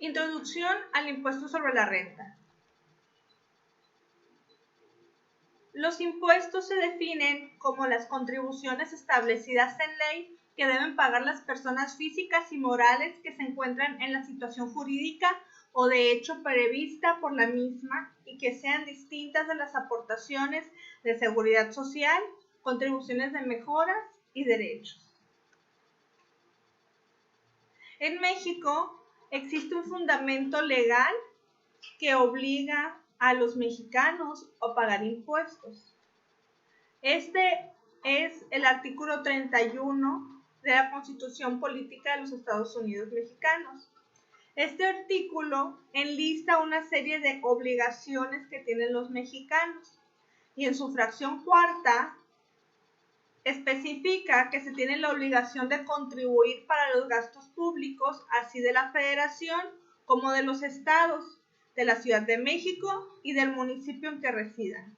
Introducción al impuesto sobre la renta. Los impuestos se definen como las contribuciones establecidas en ley que deben pagar las personas físicas y morales que se encuentran en la situación jurídica o de hecho prevista por la misma y que sean distintas de las aportaciones de seguridad social, contribuciones de mejoras y derechos. En México existe un fundamento legal que obliga a los mexicanos a pagar impuestos. Este es el artículo 31 de la Constitución Política de los Estados Unidos Mexicanos. Este artículo enlista una serie de obligaciones que tienen los mexicanos y en su fracción cuarta especifica que se tiene la obligación de contribuir para los gastos públicos, así de la Federación como de los estados, de la Ciudad de México y del municipio en que residan,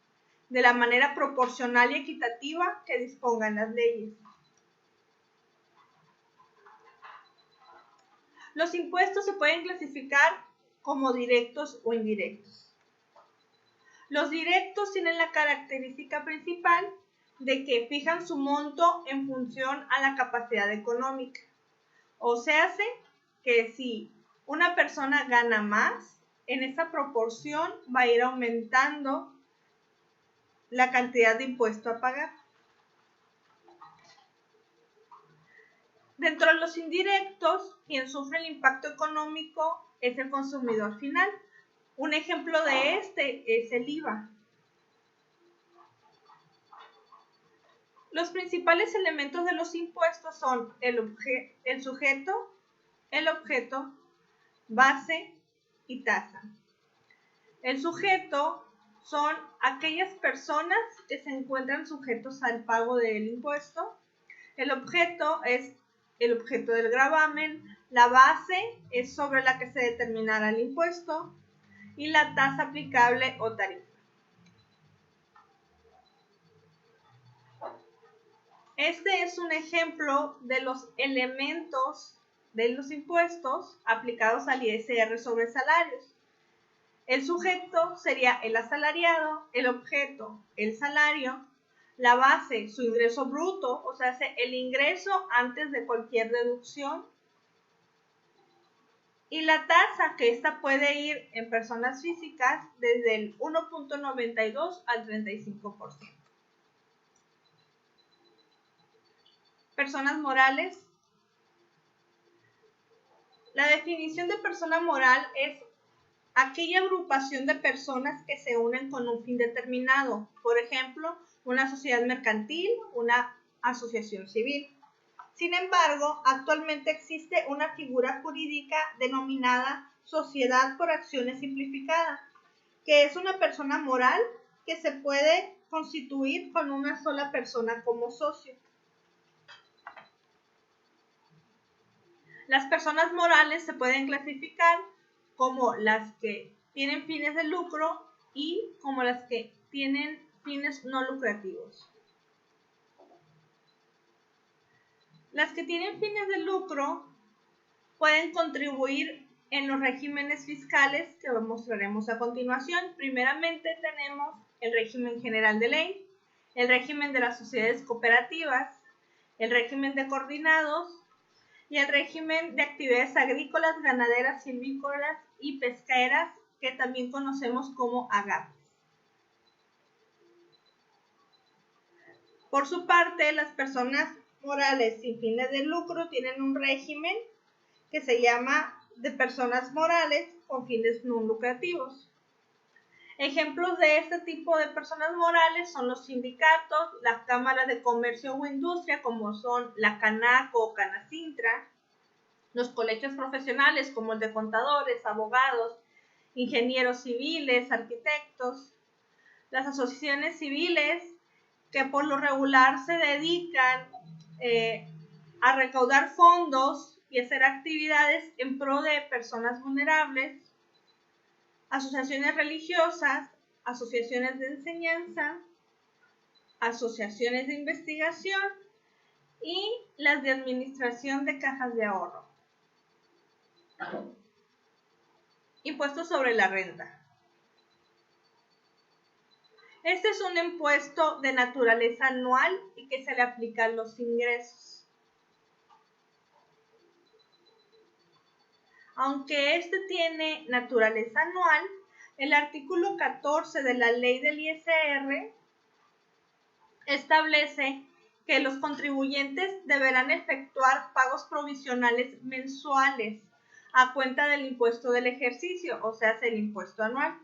de la manera proporcional y equitativa que dispongan las leyes. Los impuestos se pueden clasificar como directos o indirectos. Los directos tienen la característica principal de que fijan su monto en función a la capacidad económica. O sea, hace que si una persona gana más, en esa proporción va a ir aumentando la cantidad de impuesto a pagar. Dentro de los indirectos, quien sufre el impacto económico es el consumidor final. Un ejemplo de este es el IVA. Los principales elementos de los impuestos son el sujeto, el objeto, base y tasa. El sujeto son aquellas personas que se encuentran sujetos al pago del impuesto. El objeto es el objeto del gravamen. La base es sobre la que se determinará el impuesto y la tasa aplicable o tarifa. Este es un ejemplo de los elementos de los impuestos aplicados al ISR sobre salarios. El sujeto sería el asalariado, el objeto, el salario, la base, su ingreso bruto, o sea, el ingreso antes de cualquier deducción, y la tasa, que esta puede ir en personas físicas desde el 1.92 al 35%. Personas morales. La definición de persona moral es aquella agrupación de personas que se unen con un fin determinado, por ejemplo, una sociedad mercantil, una asociación civil. Sin embargo, actualmente existe una figura jurídica denominada sociedad por acciones simplificada, que es una persona moral que se puede constituir con una sola persona como socio. Las personas morales se pueden clasificar como las que tienen fines de lucro y como las que tienen fines no lucrativos. Las que tienen fines de lucro pueden contribuir en los regímenes fiscales que mostraremos a continuación. Primeramente tenemos el régimen general de ley, el régimen de las sociedades cooperativas, el régimen de coordinados y el régimen de actividades agrícolas, ganaderas, silvícolas y pesqueras, que también conocemos como AGAPES. Por su parte, las personas morales sin fines de lucro tienen un régimen que se llama de personas morales con fines no lucrativos. Ejemplos de este tipo de personas morales son los sindicatos, las cámaras de comercio o industria, como son la Canaco o Canacintra, los colegios profesionales como el de contadores, abogados, ingenieros civiles, arquitectos, las asociaciones civiles que por lo regular se dedican a recaudar fondos y hacer actividades en pro de personas vulnerables, asociaciones religiosas, asociaciones de enseñanza, asociaciones de investigación y las de administración de cajas de ahorro. Impuesto sobre la renta. Este es un impuesto de naturaleza anual y que se le aplica a los ingresos. Aunque este tiene naturaleza anual, el artículo 14 de la ley del ISR establece que los contribuyentes deberán efectuar pagos provisionales mensuales a cuenta del impuesto del ejercicio, o sea, el impuesto anual.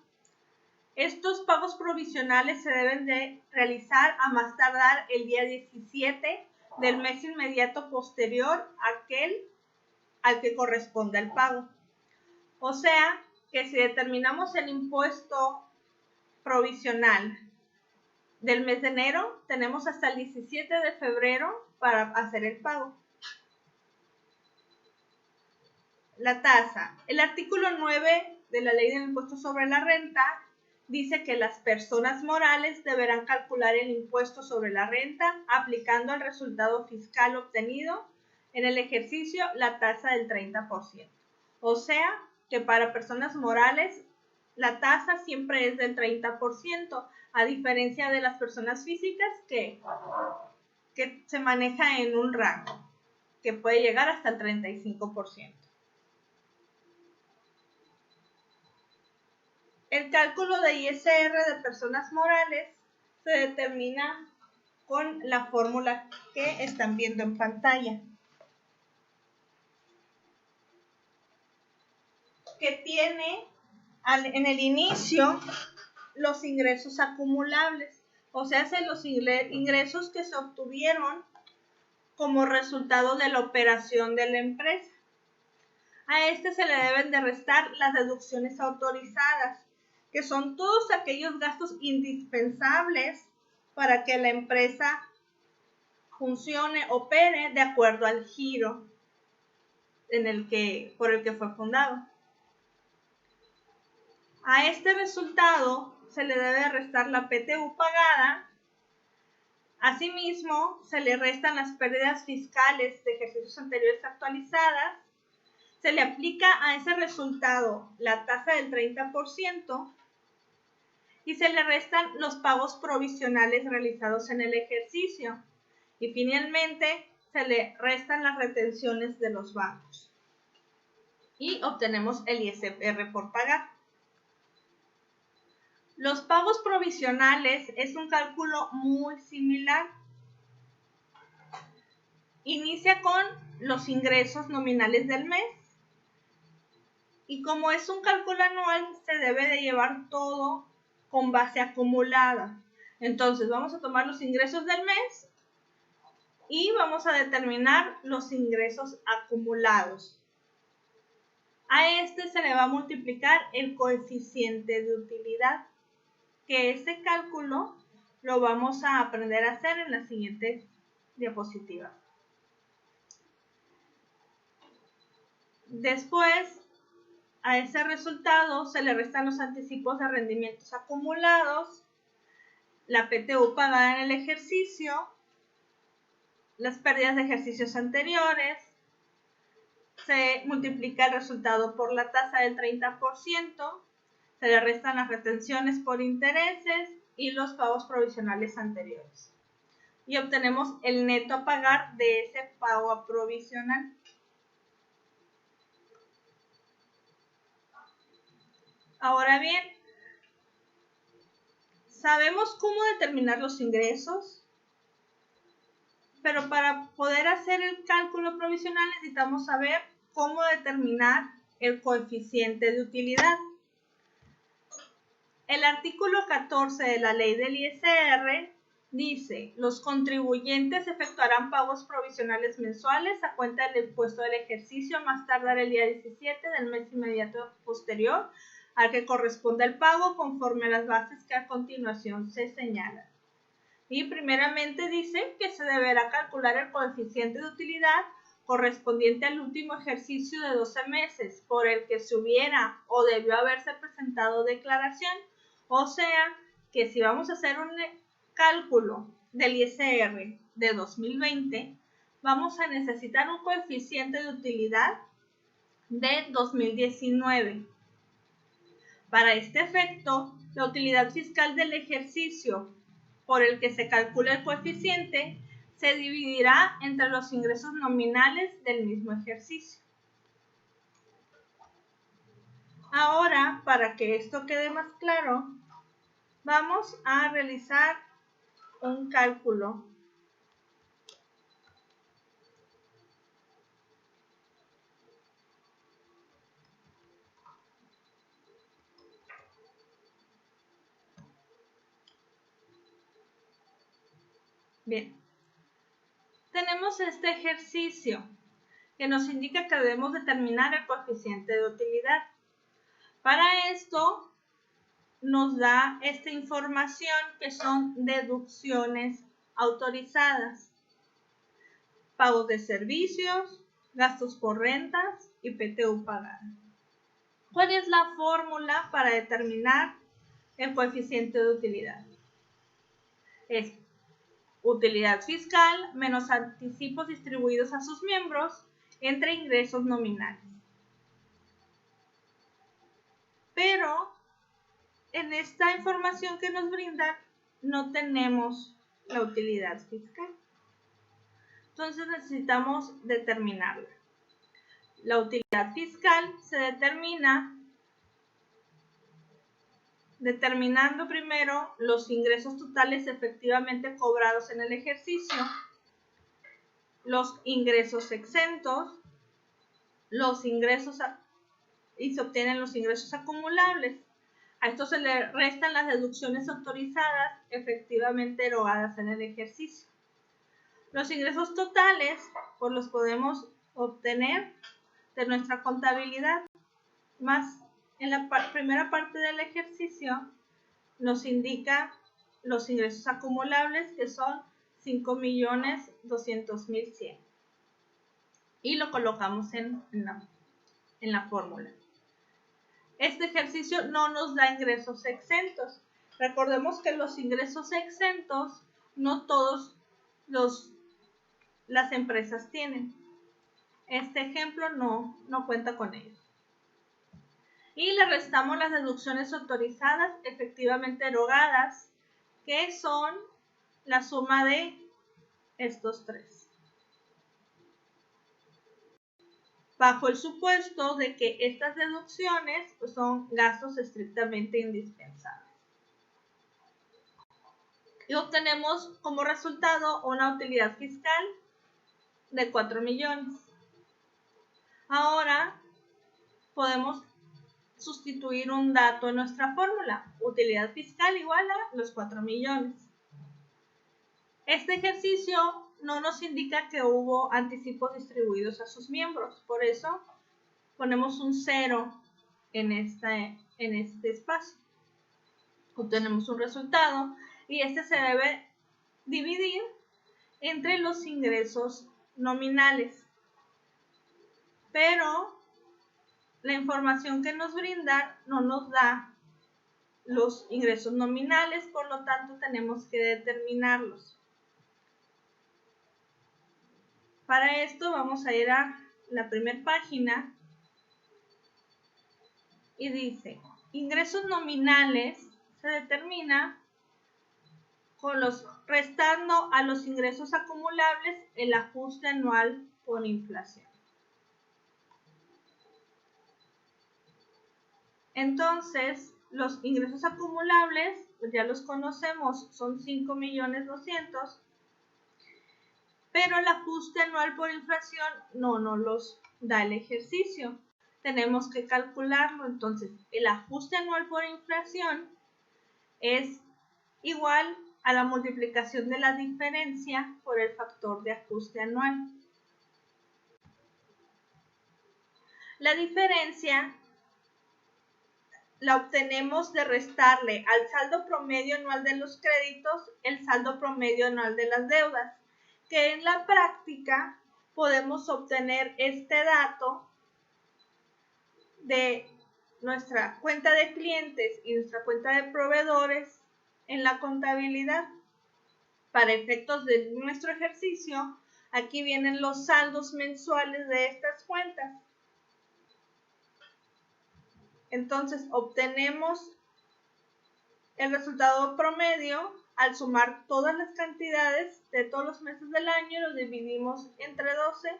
Estos pagos provisionales se deben de realizar a más tardar el día 17 del mes inmediato posterior a aquel al que corresponda el pago. O sea, que si determinamos el impuesto provisional del mes de enero, tenemos hasta el 17 de febrero para hacer el pago. La tasa. El artículo 9 de la Ley del Impuesto sobre la Renta dice que las personas morales deberán calcular el impuesto sobre la renta aplicando al resultado fiscal obtenido en el ejercicio la tasa del 30%. O sea, que para personas morales la tasa siempre es del 30%, a diferencia de las personas físicas que se maneja en un rango que puede llegar hasta el 35%. El cálculo de ISR de personas morales se determina con la fórmula que están viendo en pantalla, que tiene en el inicio los ingresos acumulables, o sea, los ingresos que se obtuvieron como resultado de la operación de la empresa. A este se le deben de restar las deducciones autorizadas, que son todos aquellos gastos indispensables para que la empresa funcione, opere de acuerdo al giro por el que fue fundado. A este resultado se le debe restar la PTU pagada. Asimismo, se le restan las pérdidas fiscales de ejercicios anteriores actualizadas. Se le aplica a ese resultado la tasa del 30% y se le restan los pagos provisionales realizados en el ejercicio. Y finalmente, se le restan las retenciones de los bancos. Y obtenemos el ISR por pagar. Los pagos provisionales es un cálculo muy similar. Inicia con los ingresos nominales del mes. Y como es un cálculo anual, se debe de llevar todo con base acumulada. Entonces, vamos a tomar los ingresos del mes y vamos a determinar los ingresos acumulados. A este se le va a multiplicar el coeficiente de utilidad, que ese cálculo lo vamos a aprender a hacer en la siguiente diapositiva. Después, a ese resultado se le restan los anticipos de rendimientos acumulados, la PTU pagada en el ejercicio, las pérdidas de ejercicios anteriores, se multiplica el resultado por la tasa del 30%, se le restan las retenciones por intereses y los pagos provisionales anteriores. Y obtenemos el neto a pagar de ese pago provisional. Ahora bien, sabemos cómo determinar los ingresos, pero para poder hacer el cálculo provisional necesitamos saber cómo determinar el coeficiente de utilidad. El artículo 14 de la ley del ISR dice: los contribuyentes efectuarán pagos provisionales mensuales a cuenta del impuesto del ejercicio a más tardar el día 17 del mes inmediato posterior al que corresponda el pago, conforme a las bases que a continuación se señalan. Y primeramente dice que se deberá calcular el coeficiente de utilidad correspondiente al último ejercicio de 12 meses por el que se hubiera o debió haberse presentado declaración. O sea, que si vamos a hacer un cálculo del ISR de 2020, vamos a necesitar un coeficiente de utilidad de 2019. Para este efecto, la utilidad fiscal del ejercicio por el que se calcula el coeficiente se dividirá entre los ingresos nominales del mismo ejercicio. Ahora, para que esto quede más claro, vamos a realizar un cálculo. Bien, tenemos este ejercicio que nos indica que debemos determinar el coeficiente de utilidad. Para esto nos da esta información que son deducciones autorizadas, pagos de servicios, gastos por rentas y PTU pagada. ¿Cuál es la fórmula para determinar el coeficiente de utilidad? Es utilidad fiscal menos anticipos distribuidos a sus miembros entre ingresos nominales. Pero en esta información que nos brindan no tenemos la utilidad fiscal. Entonces necesitamos determinarla. La utilidad fiscal se determina determinando primero los ingresos totales efectivamente cobrados en el ejercicio, los ingresos exentos, los ingresos y se obtienen los ingresos acumulables. A esto se le restan las deducciones autorizadas efectivamente erogadas en el ejercicio. Los ingresos totales pues los podemos obtener de nuestra contabilidad, más en la primera parte del ejercicio nos indica los ingresos acumulables que son 5.200.100 y lo colocamos en la fórmula. Este ejercicio no nos da ingresos exentos. Recordemos que los ingresos exentos no todos las empresas tienen. Este ejemplo no cuenta con ellos. Y le restamos las deducciones autorizadas efectivamente erogadas, que son la suma de estos tres. Bajo el supuesto de que estas deducciones pues, son gastos estrictamente indispensables. Y obtenemos como resultado una utilidad fiscal de 4 millones. Ahora podemos sustituir un dato en nuestra fórmula. Utilidad fiscal igual a los 4 millones. Este ejercicio no nos indica que hubo anticipos distribuidos a sus miembros. Por eso ponemos un 0 en este espacio. Obtenemos un resultado y este se debe dividir entre los ingresos nominales. Pero la información que nos brinda no nos da los ingresos nominales, por lo tanto tenemos que determinarlos. Para esto vamos a ir a la primera página y dice, ingresos nominales se determina restando a los ingresos acumulables el ajuste anual por inflación. Entonces, los ingresos acumulables, pues ya los conocemos, son 5.200.000, pero el ajuste anual por inflación no nos los da el ejercicio. Tenemos que calcularlo. Entonces, el ajuste anual por inflación es igual a la multiplicación de la diferencia por el factor de ajuste anual. La diferencia la obtenemos de restarle al saldo promedio anual de los créditos el saldo promedio anual de las deudas, que en la práctica podemos obtener este dato de nuestra cuenta de clientes y nuestra cuenta de proveedores en la contabilidad. Para efectos de nuestro ejercicio, aquí vienen los saldos mensuales de estas cuentas. Entonces obtenemos el resultado promedio al sumar todas las cantidades de todos los meses del año, lo dividimos entre 12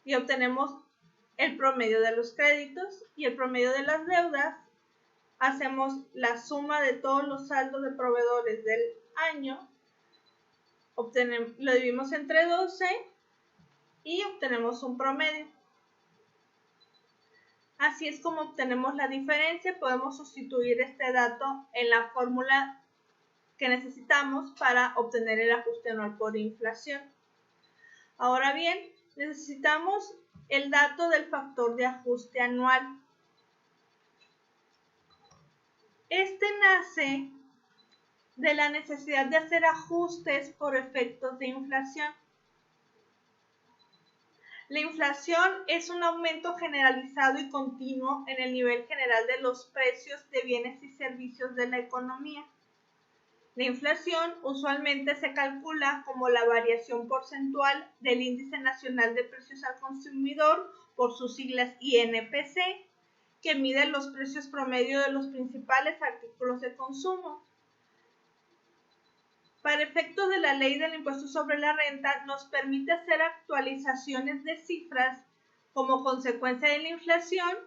y obtenemos el promedio de los créditos y el promedio de las deudas. Hacemos la suma de todos los saldos de proveedores del año, lo dividimos entre 12 y obtenemos un promedio. Así es como obtenemos la diferencia. Podemos sustituir este dato en la fórmula que necesitamos para obtener el ajuste anual por inflación. Ahora bien, necesitamos el dato del factor de ajuste anual. Este nace de la necesidad de hacer ajustes por efectos de inflación. La inflación es un aumento generalizado y continuo en el nivel general de los precios de bienes y servicios de la economía. La inflación usualmente se calcula como la variación porcentual del Índice Nacional de Precios al Consumidor, por sus siglas INPC, que mide los precios promedio de los principales artículos de consumo. Para efectos de la ley del impuesto sobre la renta, nos permite hacer actualizaciones de cifras como consecuencia de la inflación,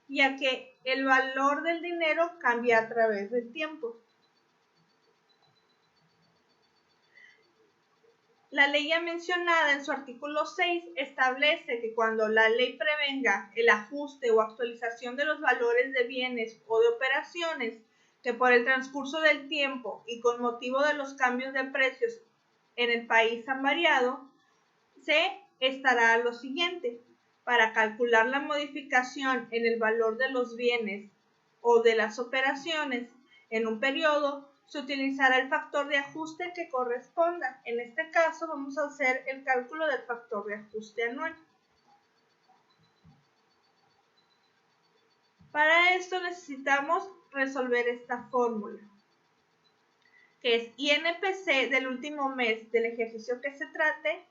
ya que el valor del dinero cambia a través del tiempo. La ley ya mencionada en su artículo 6 establece que cuando la ley prevenga el ajuste o actualización de los valores de bienes o de operaciones que por el transcurso del tiempo y con motivo de los cambios de precios en el país han variado, se estará lo siguiente: para calcular la modificación en el valor de los bienes o de las operaciones en un periodo, se utilizará el factor de ajuste que corresponda. En este caso vamos a hacer el cálculo del factor de ajuste anual. Para esto necesitamos resolver esta fórmula, que es INPC del último mes del ejercicio que se trate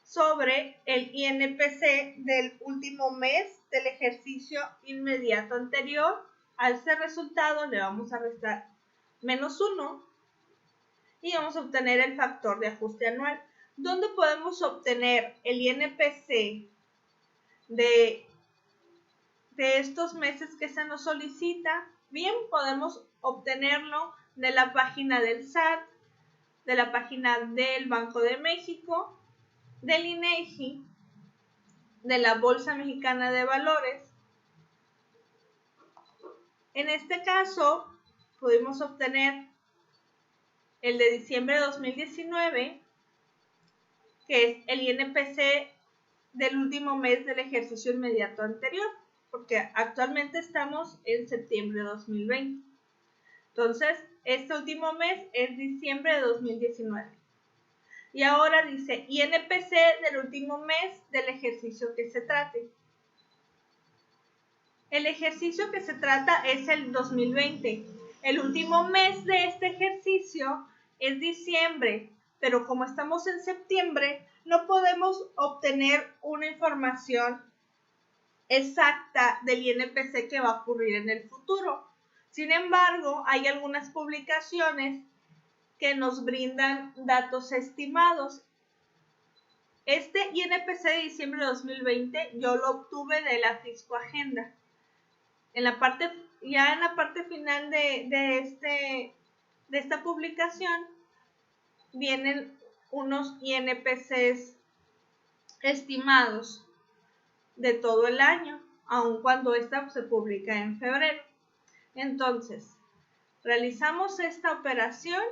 sobre el INPC del último mes del ejercicio inmediato anterior. A este resultado le vamos a restar -1 y vamos a obtener el factor de ajuste anual. ¿Dónde podemos obtener el INPC de estos meses que se nos solicita? Bien, podemos obtenerlo de la página del SAT, de la página del Banco de México, del INEGI, de la Bolsa Mexicana de Valores. En este caso, pudimos obtener el de diciembre de 2019, que es el INPC del último mes del ejercicio inmediato anterior, porque actualmente estamos en septiembre de 2020. Entonces, este último mes es diciembre de 2019. Y ahora dice INPC del último mes del ejercicio que se trate. El ejercicio que se trata es el 2020. El último mes de este ejercicio es diciembre, pero como estamos en septiembre, no podemos obtener una información exacta del INPC que va a ocurrir en el futuro. Sin embargo, hay algunas publicaciones que nos brindan datos estimados. Este INPC de diciembre de 2020 yo lo obtuve de la Fisco Agenda. En la parte final de esta publicación vienen unos INPCs estimados de todo el año, aun cuando esta se publica en febrero. Entonces, realizamos esta operación,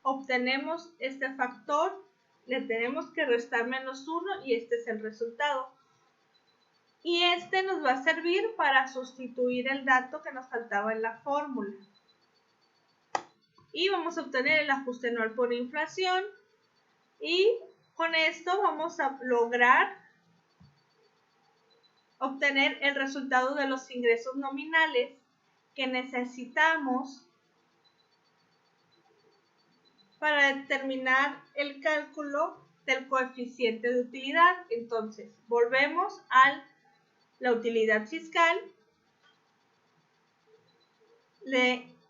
obtenemos este factor, le tenemos que restar -1 y este es el resultado. Y este nos va a servir para sustituir el dato que nos faltaba en la fórmula. Y vamos a obtener el ajuste anual por inflación. Y con esto vamos a lograr obtener el resultado de los ingresos nominales que necesitamos para determinar el cálculo del coeficiente de utilidad. Entonces, volvemos a la utilidad fiscal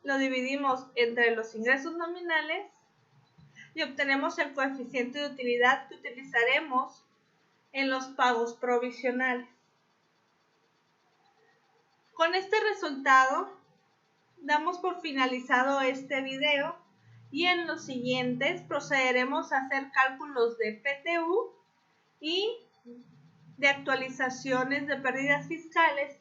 lo dividimos entre los ingresos nominales y obtenemos el coeficiente de utilidad que utilizaremos en los pagos provisionales. Con este resultado, damos por finalizado este video y en los siguientes procederemos a hacer cálculos de PTU y de actualizaciones de pérdidas fiscales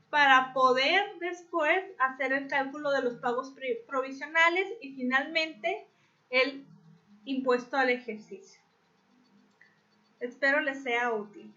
para poder después hacer el cálculo de los pagos provisionales y finalmente el impuesto al ejercicio. Espero les sea útil.